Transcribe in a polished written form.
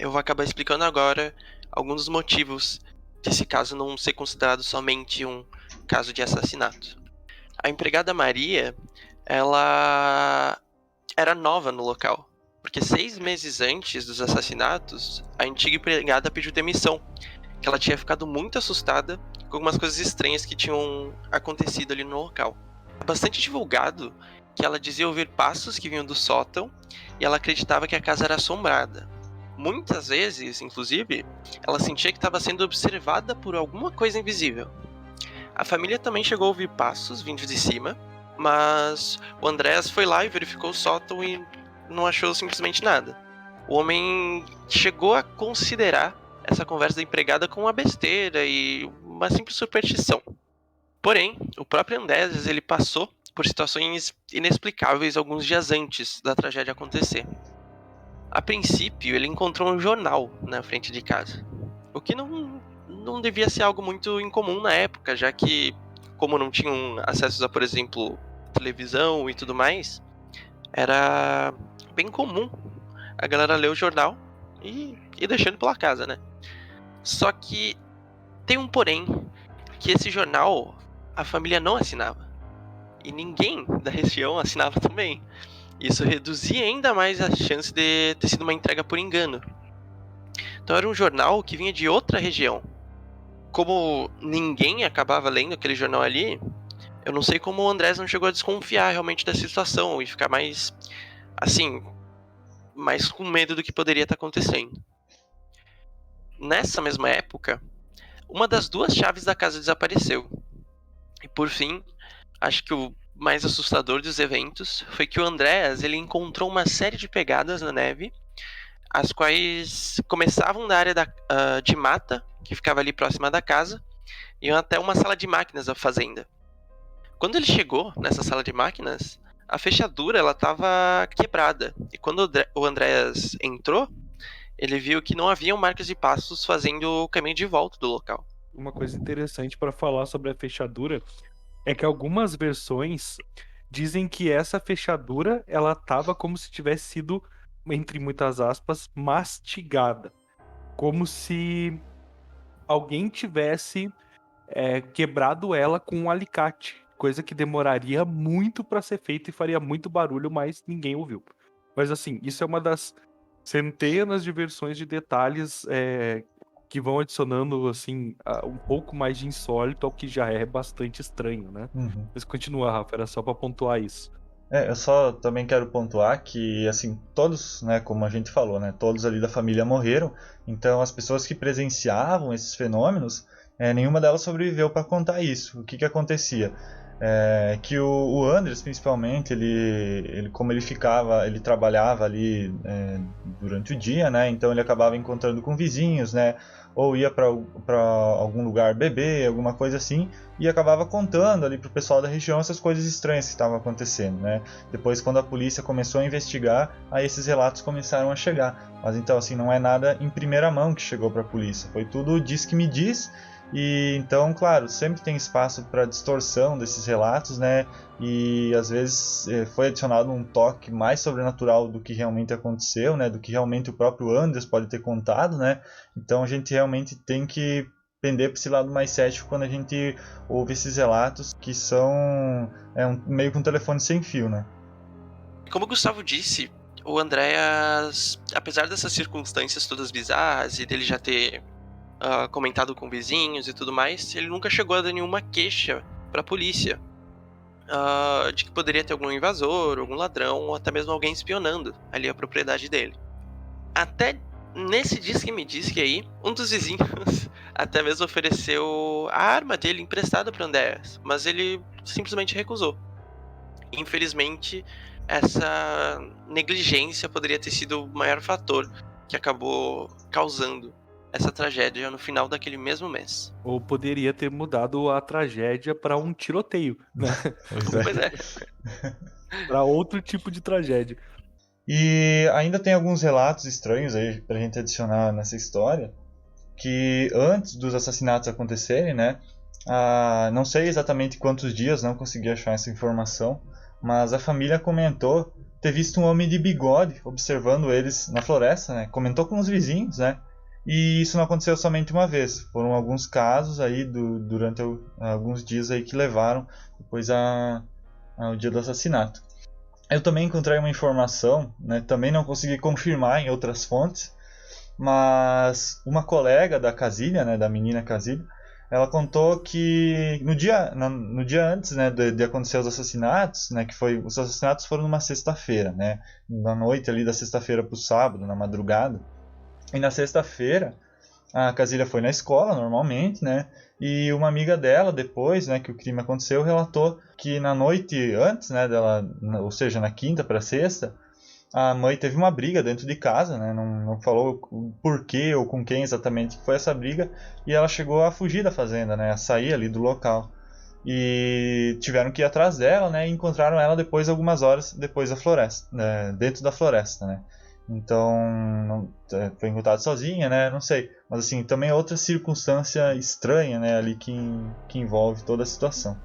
eu vou acabar explicando agora alguns dos motivos desse caso não ser considerado somente um caso de assassinato. A empregada Maria, ela era nova no local, porque 6 meses antes dos assassinatos, a antiga empregada pediu demissão, que ela tinha ficado muito assustada com algumas coisas estranhas que tinham acontecido ali no local. É bastante divulgado que ela dizia ouvir passos que vinham do sótão e ela acreditava que a casa era assombrada. Muitas vezes, inclusive, ela sentia que estava sendo observada por alguma coisa invisível. A família também chegou a ouvir passos vindos de cima, mas o Andrés foi lá e verificou o sótão e não achou simplesmente nada. O homem chegou a considerar essa conversa da empregada como uma besteira e uma simples superstição. Porém, o próprio Andrés ele passou por situações inexplicáveis alguns dias antes da tragédia acontecer. A princípio, ele encontrou um jornal na frente de casa, o que não devia ser algo muito incomum na época, já que, como não tinham acesso a, por exemplo, televisão e tudo mais, era bem comum a galera ler o jornal e deixando pela casa, né? Só que tem um porém, que esse jornal a família não assinava. E ninguém da região assinava também. Isso reduzia ainda mais a chance de ter sido uma entrega por engano. Então era um jornal que vinha de outra região. Como ninguém acabava lendo aquele jornal ali, eu não sei como o Andrés não chegou a desconfiar realmente da situação e ficar mais, assim, mais com medo do que poderia estar acontecendo. Nessa mesma época, uma das duas chaves da casa desapareceu. E por fim, acho que o mais assustador dos eventos foi que o Andrés ele encontrou uma série de pegadas na neve, as quais começavam da área de mata, que ficava ali próxima da casa, e iam até uma sala de máquinas da fazenda. Quando ele chegou nessa sala de máquinas, a fechadura ela estava quebrada, e quando o Andrés entrou, ele viu que não haviam marcas de passos fazendo o caminho de volta do local. Uma coisa interessante para falar sobre a fechadura é que algumas versões dizem que essa fechadura ela tava como se tivesse sido, entre muitas aspas, mastigada, como se alguém tivesse quebrado ela com um alicate, coisa que demoraria muito para ser feita e faria muito barulho, mas ninguém ouviu. Mas assim, isso é uma das centenas de versões de detalhes que vão adicionando assim um pouco mais de insólito ao que já é bastante estranho, né? Uhum. Mas continua, Rafa, era só para pontuar isso. Eu só também quero pontuar que, assim, todos, né, como a gente falou, né, todos ali da família morreram, então as pessoas que presenciavam esses fenômenos, nenhuma delas sobreviveu para contar isso. O que acontecia? Que o Andres, principalmente, como ele trabalhava ali durante o dia, né, então ele acabava encontrando com vizinhos, né, ou ia para algum lugar beber, alguma coisa assim, e acabava contando ali pro pessoal da região essas coisas estranhas que estavam acontecendo, né? Depois, quando a polícia começou a investigar, aí esses relatos começaram a chegar. Mas então, assim, não é nada em primeira mão que chegou para a polícia, foi tudo diz que me diz. E então, claro, sempre tem espaço para distorção desses relatos, né? E às vezes foi adicionado um toque mais sobrenatural do que realmente aconteceu, né? Do que realmente o próprio Anders pode ter contado, né? Então a gente realmente tem que pender para esse lado mais cético quando a gente ouve esses relatos que são meio que um telefone sem fio, né? Como o Gustavo disse, o Andreas, apesar dessas circunstâncias todas bizarras e dele já ter comentado com vizinhos e tudo mais, ele nunca chegou a dar nenhuma queixa pra polícia de que poderia ter algum invasor, algum ladrão, ou até mesmo alguém espionando ali a propriedade dele. Até nesse Diz que me diz que aí, um dos vizinhos até mesmo ofereceu a arma dele emprestada para Andreas, mas ele simplesmente recusou. Infelizmente, essa negligência poderia ter sido o maior fator que acabou causando essa tragédia no final daquele mesmo mês. Ou poderia ter mudado a tragédia para um tiroteio, né? Pois é. Para outro tipo de tragédia. E ainda tem alguns relatos estranhos aí pra gente adicionar nessa história, que antes dos assassinatos acontecerem, né? Não sei exatamente quantos dias, não consegui achar essa informação, mas a família comentou ter visto um homem de bigode observando eles na floresta, né? Comentou com os vizinhos, né? E isso não aconteceu somente uma vez. Foram alguns casos aí durante alguns dias aí que levaram depois ao dia do assassinato. Eu também encontrei uma informação, né? Também não consegui confirmar em outras fontes, mas uma colega da Casília, né? Da menina Casília, ela contou que no dia antes, né, de acontecer os assassinatos, né, os assassinatos foram numa sexta-feira, né, na noite ali da sexta-feira para o sábado, na madrugada. E na sexta-feira a Casília foi na escola normalmente, né, e uma amiga dela depois, né, que o crime aconteceu, relatou que na noite antes, né, dela, ou seja, na quinta para sexta, a mãe teve uma briga dentro de casa, né? Não falou o porquê ou com quem exatamente foi essa briga, e ela chegou a fugir da fazenda, né? A sair ali do local. E tiveram que ir atrás dela, né? E encontraram ela depois, algumas horas depois da floresta, né? Dentro da floresta, né? Então, foi encontrada sozinha, né? Não sei. Mas assim, também é outra circunstância estranha, né? Ali que envolve toda a situação.